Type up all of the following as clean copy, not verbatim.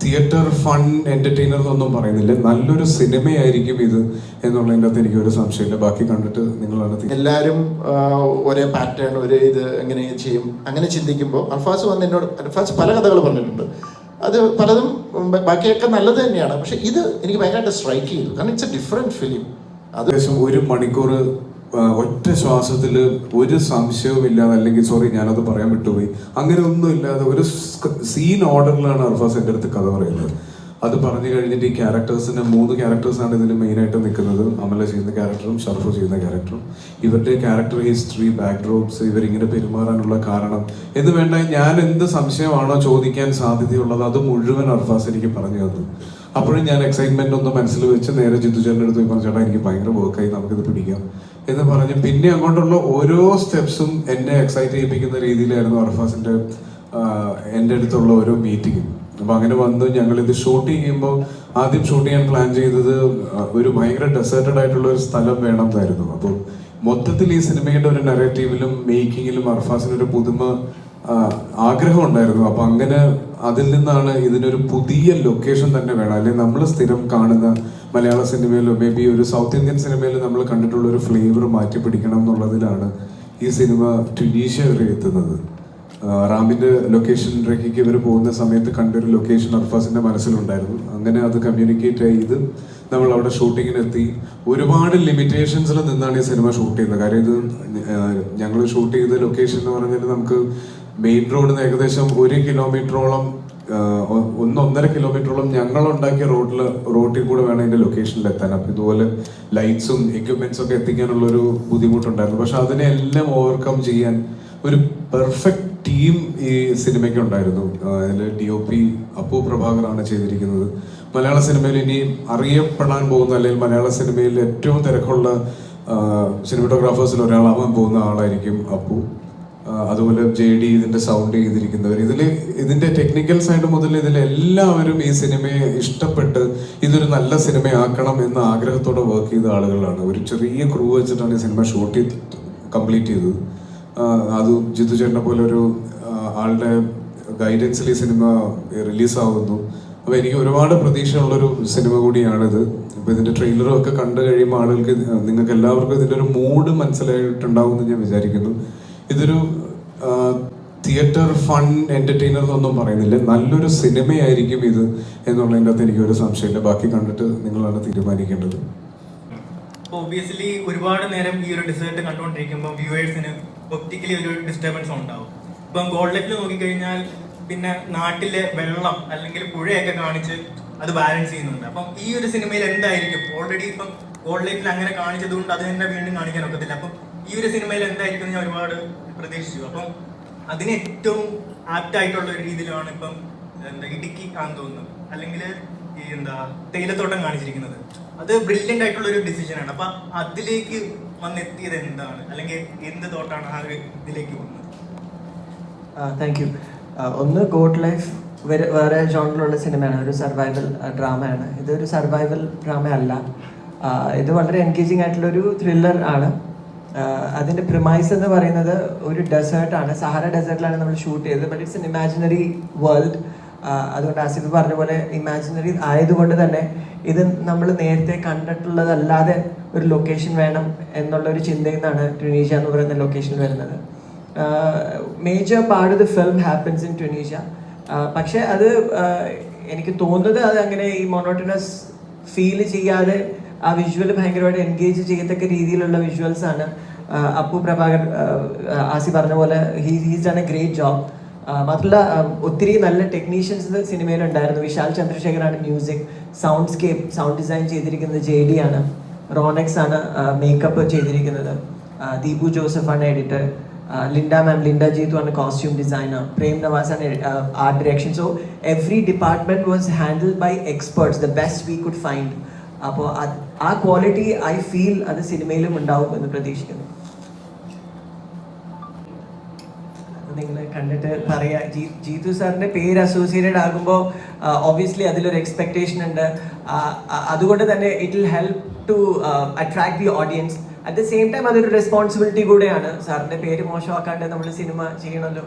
Theatre fun entertainer എന്നൊന്നും പറയുന്നില്ല, നല്ലൊരു സിനിമയായിരിക്കും ഇത് എന്നുള്ളതിൻ്റെ അകത്ത് എനിക്കൊരു സംശയമില്ല. ബാക്കി കണ്ടിട്ട് നിങ്ങളാണ് എല്ലാവരും ഒരേ പാറ്റേൺ ഒരേ ഇത് എങ്ങനെ ചെയ്യും അങ്ങനെ ചിന്തിക്കുമ്പോൾ അൽഫാസ് വന്ന് എന്നോട് അൽഫാസ് പല കഥകൾ പറഞ്ഞിട്ടുണ്ട്. അത് പലതും ബാക്കിയൊക്കെ നല്ലത് തന്നെയാണ്. പക്ഷെ ഇത് എനിക്ക് ഭയങ്കരമായിട്ട് സ്ട്രൈക്ക് ചെയ്തു. കാരണം ഇറ്റ്സ് എ ഡിഫറെൻറ്റ് ഫിലിം. അത് ഏകദേശം 1 മണിക്കൂർ ഒറ്റ ശ്വാസത്തിൽ ഒരു സംശയവും ഇല്ലാതെ, അല്ലെങ്കിൽ സോറി ഞാനത് പറയാൻ വിട്ടുപോയി, അങ്ങനെ ഒന്നും ഇല്ലാതെ ഒരു സീൻ ഓർഡറിലാണ് അർഫാസ് എൻ്റെ അടുത്ത് കഥ പറയുന്നത്. അത് പറഞ്ഞു കഴിഞ്ഞിട്ട് ഈ ക്യാരക്ടേഴ്സിന് 3 ക്യാരക്ടേഴ്സാണ് ഇതിൽ മെയിനായിട്ട് നിൽക്കുന്നത്. അമല ചെയ്യുന്ന ക്യാരക്ടറും ഷർഫു ചെയ്യുന്ന ക്യാരക്ടറും. ഇവരുടെ ക്യാരക്ടർ ഹിസ്റ്ററി, ബാക്ക്ഡ്രോപ്സ്, ഇവരിങ്ങനെ പെരുമാറാനുള്ള കാരണം എന്ന് വേണ്ട, ഞാൻ എന്ത് സംശയമാണോ ചോദിക്കാൻ സാധ്യതയുള്ളത് അത് മുഴുവൻ അർഫാസ് എനിക്ക് പറഞ്ഞു തന്നു. അപ്പോഴും ഞാൻ എക്സൈറ്റ്മെന്റ് ഒന്ന് മനസ്സിൽ വെച്ച് നേരെ ജിത്തുചേട്ടൻ്റെ അടുത്ത് പോയി പറഞ്ഞു, ചേട്ടാ എനിക്ക് ഭയങ്കര വർക്കായി, നമുക്കിത് പിടിക്കാം എന്ന് പറഞ്ഞ് പിന്നെ അങ്ങോട്ടുള്ള ഓരോ സ്റ്റെപ്സും എന്നെ എക്സൈറ്റ് ചെയ്യിപ്പിക്കുന്ന രീതിയിലായിരുന്നു അർഫാസിന്റെ എൻ്റെ അടുത്തുള്ള ഓരോ മീറ്റിങ്ങും. അപ്പൊ അങ്ങനെ വന്ന് ഞങ്ങളിത് ഷൂട്ട് ചെയ്യുമ്പോൾ ആദ്യം ഷൂട്ട് ചെയ്യാൻ പ്ലാൻ ചെയ്തത് ഒരു ഭയങ്കര ഡെസേർട്ടഡ് ആയിട്ടുള്ള ഒരു സ്ഥലം വേണം എന്നായിരുന്നു. അപ്പോൾ മൊത്തത്തിൽ ഈ സിനിമയുടെ ഒരു നറേറ്റീവിലും മേക്കിങ്ങിലും അർഫാസിനൊരു പുതുമ ആഗ്രഹം ഉണ്ടായിരുന്നു. അപ്പൊ അങ്ങനെ അതിൽ നിന്നാണ് ഇതിനൊരു പുതിയ ലൊക്കേഷൻ തന്നെ വേണം, അല്ലെങ്കിൽ നമ്മൾ സ്ഥിരം കാണുന്ന മലയാള സിനിമയിലോ മേ ബി ഒരു സൗത്ത് ഇന്ത്യൻ സിനിമയിലും നമ്മൾ കണ്ടിട്ടുള്ള ഒരു ഫ്ലേവർ മാറ്റി പിടിക്കണം എന്നുള്ളതിലാണ് ഈ സിനിമ ട്യുണീഷ്യ വരെ എത്തുന്നത്. റാമിന്റെ ലൊക്കേഷനിലേക്ക് ഇവർ പോകുന്ന സമയത്ത് കണ്ടൊരു ലൊക്കേഷൻ അർഫാസിന്റെ മനസ്സിലുണ്ടായിരുന്നു. അങ്ങനെ അത് കമ്മ്യൂണിക്കേറ്റ് ചെയ്ത് നമ്മൾ അവിടെ ഷൂട്ടിങ്ങിനെത്തി. ഒരുപാട് ലിമിറ്റേഷൻസിൽ നിന്നാണ് ഈ സിനിമ ഷൂട്ട് ചെയ്യുന്നത്. കാര്യം ഇത് ഞങ്ങൾ ഷൂട്ട് ചെയ്ത ലൊക്കേഷൻ എന്ന് പറഞ്ഞാൽ നമുക്ക് മെയിൻ റോഡിൽ നിന്ന് ഏകദേശം 1 കിലോമീറ്ററോളം 1.5 കിലോമീറ്ററോളം ഞങ്ങൾ ഉണ്ടാക്കിയ റോട്ടിൽ കൂടെ വേണം അതിന്റെ ലൊക്കേഷനിൽ എത്താൻ. അപ്പം ഇതുപോലെ ലൈറ്റ്സും എക്യുപ്മെന്റ്സും ഒക്കെ എത്തിക്കാനുള്ളൊരു ബുദ്ധിമുട്ടുണ്ടായിരുന്നു. പക്ഷെ അതിനെല്ലാം ഓവർകം ചെയ്യാൻ ഒരു പെർഫെക്റ്റ് ടീം ഈ സിനിമയ്ക്ക് ഉണ്ടായിരുന്നു. അതിൽ DOP അപ്പു പ്രഭാകറാണ് ചെയ്തിരിക്കുന്നത്. മലയാള സിനിമയിൽ ഇനി അറിയപ്പെടാൻ പോകുന്ന, അല്ലെങ്കിൽ മലയാള സിനിമയിൽ ഏറ്റവും തിരക്കുള്ള സിനിമറ്റോഗ്രാഫേഴ്സിൽ ഒരാളാവാൻ പോകുന്ന ആളായിരിക്കും അപ്പു. അതുപോലെ JD ഇതിന്റെ സൗണ്ട് ചെയ്തിരിക്കുന്നവർ, ഇതിന്റെ ടെക്നിക്കൽ സൈഡ് മുതൽ ഇതിലെല്ലാവരും ഈ സിനിമയെ ഇഷ്ടപ്പെട്ട് ഇതൊരു നല്ല സിനിമയാക്കണം എന്ന ആഗ്രഹത്തോടെ വർക്ക് ചെയ്ത ആളുകളാണ്. ഒരു ചെറിയ ക്രൂ വെച്ചിട്ടാണ് ഈ സിനിമ ഷൂട്ട് കംപ്ലീറ്റ് ചെയ്തത്. അത് ജിത്തുചേട്ടനെ പോലെ ഒരു ആളുടെ ഗൈഡൻസിൽ ഈ സിനിമ റിലീസാവുന്നു. അപ്പോൾ എനിക്ക് ഒരുപാട് പ്രതീക്ഷയുള്ളൊരു സിനിമ കൂടിയാണിത്. അപ്പോൾ ഇതിന്റെ ട്രെയിലറും ഒക്കെ കണ്ടു കഴിയുമ്പോൾ ആളുകൾക്ക്, നിങ്ങൾക്ക് എല്ലാവർക്കും ഇതിന്റെ ഒരു മൂഡ് മനസ്സിലായിട്ടുണ്ടാവും എന്ന് ഞാൻ വിചാരിക്കുന്നു. ഇതൊരു തിയേറ്റർ ഫൺ എന്റർടൈനർ എന്നൊന്നും പറയുന്നില്ല, നല്ലൊരു സിനിമയായിരിക്കും ഇത് എന്നുള്ളതിൻ്റെ അകത്ത് എനിക്കൊരു സംശയമില്ല. ബാക്കി കണ്ടിട്ട് നിങ്ങളാണ് തീരുമാനിക്കേണ്ടത്. ഒബ്വിയസ്ലി ഒരുപാട് നേരം ഈ ഒരു ഡിസേർട്ട് കണ്ടുകൊണ്ടിരിക്കുമ്പോൾ വ്യൂവേഴ്സിന് ഒപ്റ്റിക്കലി ഒരു ഡിസ്റ്റർബൻസ് ഉണ്ടാവും. ഇപ്പം ഗോൾഡ് ലൈഫിൽ നോക്കിക്കഴിഞ്ഞാൽ പിന്നെ നാട്ടിലെ വെള്ളം അല്ലെങ്കിൽ പുഴയൊക്കെ കാണിച്ച് അത് ബാലൻസ് ചെയ്യുന്നുണ്ട്. അപ്പം ഈ ഒരു സിനിമയിൽ എന്തായിരിക്കും, ഓൾറെഡി ഇപ്പം ഗോൾഡ് ലൈഫിൽ അങ്ങനെ കാണിച്ചത് കൊണ്ട് അത് തന്നെ വീണ്ടും കാണിക്കാൻ ഒക്കത്തില്ല. അപ്പം ഈ ഒരു സിനിമയിൽ എന്തായിരിക്കും ഞാൻ ഒരുപാട് പ്രതീക്ഷിച്ചു. അപ്പം അതിന് ഏറ്റവും ആപ്റ്റായിട്ടുള്ള ഒരു രീതിയിലാണ് ഇപ്പം ഇടുക്കി ആണെന്ന് തോന്നുന്നു, അല്ലെങ്കിൽ ഈ തേയിലത്തോട്ടം കാണിച്ചിരിക്കുന്നത്. അത് ബ്രില്യൻ്റ് ആയിട്ടുള്ള ഒരു ഡിസിഷനാണ്. അപ്പം അതിലേക്ക് വന്നെത്തിയത് എന്താണ്, അല്ലെങ്കിൽ എന്ത് തോട്ടാണ് ആ ഒരു ഇതിലേക്ക് വന്നത്? Thank you. ഒന്ന് ഗോഡ് ലൈഫ് വേറെ ജോണിലുള്ള സിനിമയാണ്, ഒരു സർവൈവൽ ഡ്രാമയാണ്. ഇതൊരു സർവൈവൽ ഡ്രാമ അല്ല, ഇത് വളരെ എൻഗേജിങ് ആയിട്ടുള്ളൊരു ത്രില്ലർ ആണ്. അതിൻ്റെ പ്രിമൈസ് എന്ന് പറയുന്നത് ഒരു ഡെസേർട്ടാണ്, സഹാറ ഡെസേർട്ടിലാണ് നമ്മൾ ഷൂട്ട് ചെയ്തത്. But it's an imaginary world. അതുകൊണ്ട് ആസിഫ് പറഞ്ഞ പോലെ ഇമാജിനറി ആയതുകൊണ്ട് തന്നെ ഇത് നമ്മൾ നേരത്തെ കണ്ടിട്ടുള്ളതല്ലാതെ ഒരു ലൊക്കേഷൻ വേണം എന്നുള്ളൊരു ചിന്തയിൽ നിന്നാണ് ട്യുണീഷ്യ എന്ന് പറയുന്ന ലൊക്കേഷൻ വരുന്നത്. Major part of the film happens in Tunisia. പക്ഷേ അത് എനിക്ക് തോന്നുന്നത് അത് അങ്ങനെ ഈ മൊണോട്ടണസ് ഫീൽ ചെയ്യാതെ ആ വിഷ്വൽ ഭയങ്കരമായിട്ട് എൻഗേജ് ചെയ്യത്തക്ക രീതിയിലുള്ള വിഷ്വൽസ് ആണ്. അപ്പു പ്രഭാകർ ആസി പറഞ്ഞ പോലെ he's done a great job. മാത്രമല്ല ഒത്തിരി നല്ല ടെക്നീഷ്യൻസ് സിനിമയിലുണ്ടായിരുന്നു. വിശാൽ ചന്ദ്രശേഖറാണ് മ്യൂസിക്, സൗണ്ട് ഡിസൈൻ ചെയ്തിരിക്കുന്നത് JD ആണ്, റോണെക്സ് ആണ് മേക്കപ്പ് ചെയ്തിരിക്കുന്നത്, ദീപു ജോസഫാണ് എഡിറ്റർ, ലിൻഡ ജീതു ആണ് കോസ്റ്റ്യൂം ഡിസൈനർ, പ്രേം നവാസ് ആണ് art direction. So every department was handled by experts, the best we could find. അപ്പോൾ ആ ക്വാളിറ്റി ഐ ഫീൽ അത് സിനിമയിലും ഉണ്ടാവും എന്ന് പ്രതീക്ഷിക്കുന്നു. നിങ്ങൾ കണ്ടിട്ട് പറയാ, ജീതു സാറിന്റെ പേര് അസോസിയേറ്റഡ് ആകുമ്പോൾ ഒബ്വിയസ്ലി അതിലൊരു എക്സ്പെക്ടേഷൻ ഉണ്ട്. അതുകൊണ്ട് തന്നെ it will help to attract the audience. At the same time അതൊരു റെസ്പോൺസിബിലിറ്റി കൂടെയാണ്. സാറിന്റെ പേര് മോശമാക്കാണ്ട് നമ്മൾ സിനിമ ചെയ്യണമല്ലോ.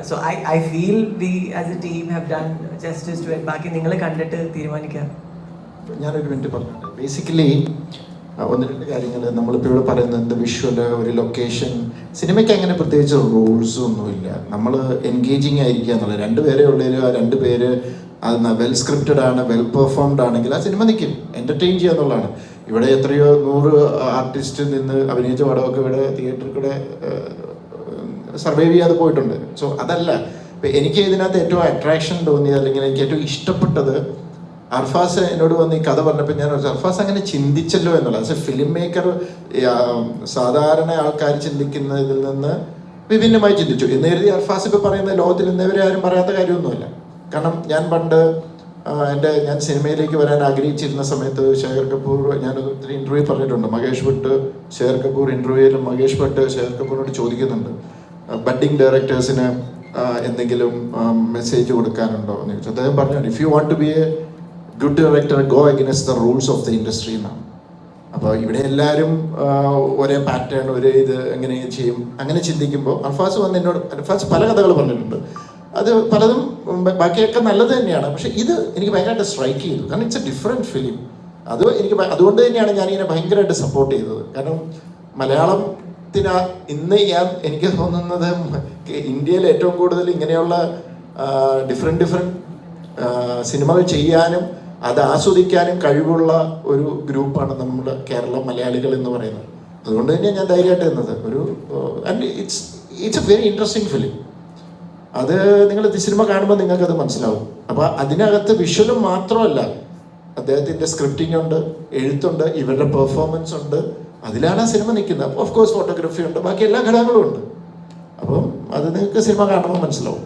So I feel we as a team have done justice to it. ബാക്കി നിങ്ങൾ കണ്ടിട്ട് തീരുമാനിക്കാം. ഞാനൊരു മിനിറ്റ് പറഞ്ഞിട്ട് ബേസിക്കലി ഒന്ന് രണ്ട് കാര്യങ്ങൾ നമ്മളിപ്പോൾ ഇവിടെ പറയുന്നത് വിഷ്വല്, ഒരു ലൊക്കേഷൻ, സിനിമയ്ക്ക് അങ്ങനെ പ്രത്യേകിച്ച് റൂൾസും ഒന്നുമില്ല. നമ്മൾ എൻഗേജിങ് ആയിരിക്കുക എന്നുള്ളത്. രണ്ടുപേരെ ഉള്ളതിൽ ആ രണ്ടുപേര് അത് വെൽ സ്ക്രിപ്റ്റഡ് ആണ്, വെൽ പെർഫോംഡ് ആണെങ്കിൽ ആ സിനിമ നിൽക്കും, എൻ്റർടൈൻ ചെയ്യുക എന്നുള്ളതാണ്. ഇവിടെ എത്രയോ 100 ആർട്ടിസ്റ്റ് നിന്ന് അഭിനയിച്ച പടമൊക്കെ ഇവിടെ തിയേറ്ററിൽ കൂടെ സർവൈവ് ചെയ്യാതെ പോയിട്ടുണ്ട്. സോ അതല്ല ഇപ്പം എനിക്ക് ഇതിനകത്ത് ഏറ്റവും അട്രാക്ഷൻ തോന്നിയത് അല്ലെങ്കിൽ എനിക്ക് ഏറ്റവും ഇഷ്ടപ്പെട്ടത് അർഫാസ് എന്നോട് വന്ന് ഈ കഥ പറഞ്ഞപ്പോൾ ഞാൻ അർഫാസ് അങ്ങനെ ചിന്തിച്ചല്ലോ എന്നുള്ളത്. ആസ് എ ഫിലിം മേക്കർ സാധാരണ ആൾക്കാർ ചിന്തിക്കുന്നതിൽ നിന്ന് വിഭിന്നമായി ചിന്തിച്ചു എന്ന് കരുതി അർഫാസ് ഇപ്പോൾ പറയുന്ന ലോകത്തിൽ ഇന്നവരെ ആരും പറയാത്ത കാര്യമൊന്നുമില്ല. കാരണം ഞാൻ പണ്ട് ഞാൻ സിനിമയിലേക്ക് വരാൻ ആഗ്രഹിച്ചിരുന്ന സമയത്ത് ഷേർ കപൂർ, ഞാനൊരു ഒത്തിരി ഇൻ്റർവ്യൂ പറഞ്ഞിട്ടുണ്ട്, മഹേഷ് ഭട്ട് ഷേർ കപൂർ ഇൻ്റർവ്യൂവിൽ മഹേഷ് ഭട്ട് ഷേർ കപൂറിനോട് ചോദിക്കുന്നുണ്ട് ബഡ്ഡിങ് ഡയറക്ടേഴ്സിന് എന്തെങ്കിലും മെസ്സേജ് കൊടുക്കാനുണ്ടോ എന്ന് ചോദിച്ചു. അദ്ദേഹം പറഞ്ഞു, if you want to be a good director go against the rules of the industry എന്നാണ്. അപ്പോൾ ഇവിടെ എല്ലാവരും ഒരേ പാറ്റേൺ, ഒരേ ഇത് എങ്ങനെ ചെയ്യും അങ്ങനെ ചിന്തിക്കുമ്പോൾ അർഫാസ് വന്ന് എന്നോട്, അർഫാസ് പല കഥകൾ പറഞ്ഞിട്ടുണ്ട്, അത് പലതും ബാക്കിയൊക്കെ നല്ലത് തന്നെയാണ്. പക്ഷെ ഇത് എനിക്ക് ഭയങ്കരമായിട്ട് സ്ട്രൈക്ക് ചെയ്തു. കാരണം ഇറ്റ്സ് എ ഡിഫറെൻറ്റ് ഫിലിം. അത് എനിക്ക് അതുകൊണ്ട് തന്നെയാണ് ഞാനിങ്ങനെ ഭയങ്കരമായിട്ട് സപ്പോർട്ട് ചെയ്തത്. കാരണം മലയാളത്തിന് ഇന്ന് എനിക്ക് തോന്നുന്നത് ഇന്ത്യയിൽ ഏറ്റവും കൂടുതൽ ഇങ്ങനെയുള്ള ഡിഫറെൻറ്റ് സിനിമകൾ ചെയ്യാനും അത് ആസ്വദിക്കാനും കഴിവുള്ള ഒരു ഗ്രൂപ്പാണ് നമ്മുടെ കേരള മലയാളികൾ എന്ന് പറയുന്നത്. അതുകൊണ്ട് തന്നെയാണ് ഞാൻ ധൈര്യമായിട്ട് നിന്നത്. And it's A very interesting film. അത് നിങ്ങൾ സിനിമ കാണുമ്പോൾ നിങ്ങൾക്കത് മനസ്സിലാവും. അപ്പോൾ അതിനകത്ത് വിഷ്വലും മാത്രമല്ല, അദ്ദേഹത്തിൻ്റെ സ്ക്രിപ്റ്റിംഗ് ഉണ്ട്, എഴുത്തുണ്ട്, ഇവരുടെ പെർഫോമൻസ് ഉണ്ട്, അതിലാണ് ആ സിനിമ നിൽക്കുന്നത്. ഓഫ് കോഴ്സ് ഫോട്ടോഗ്രാഫി ഉണ്ട്, ബാക്കി എല്ലാ ഘടകങ്ങളും ഉണ്ട്. അപ്പം അത് നിങ്ങൾക്ക് സിനിമ കാണുമ്പോൾ മനസ്സിലാവും.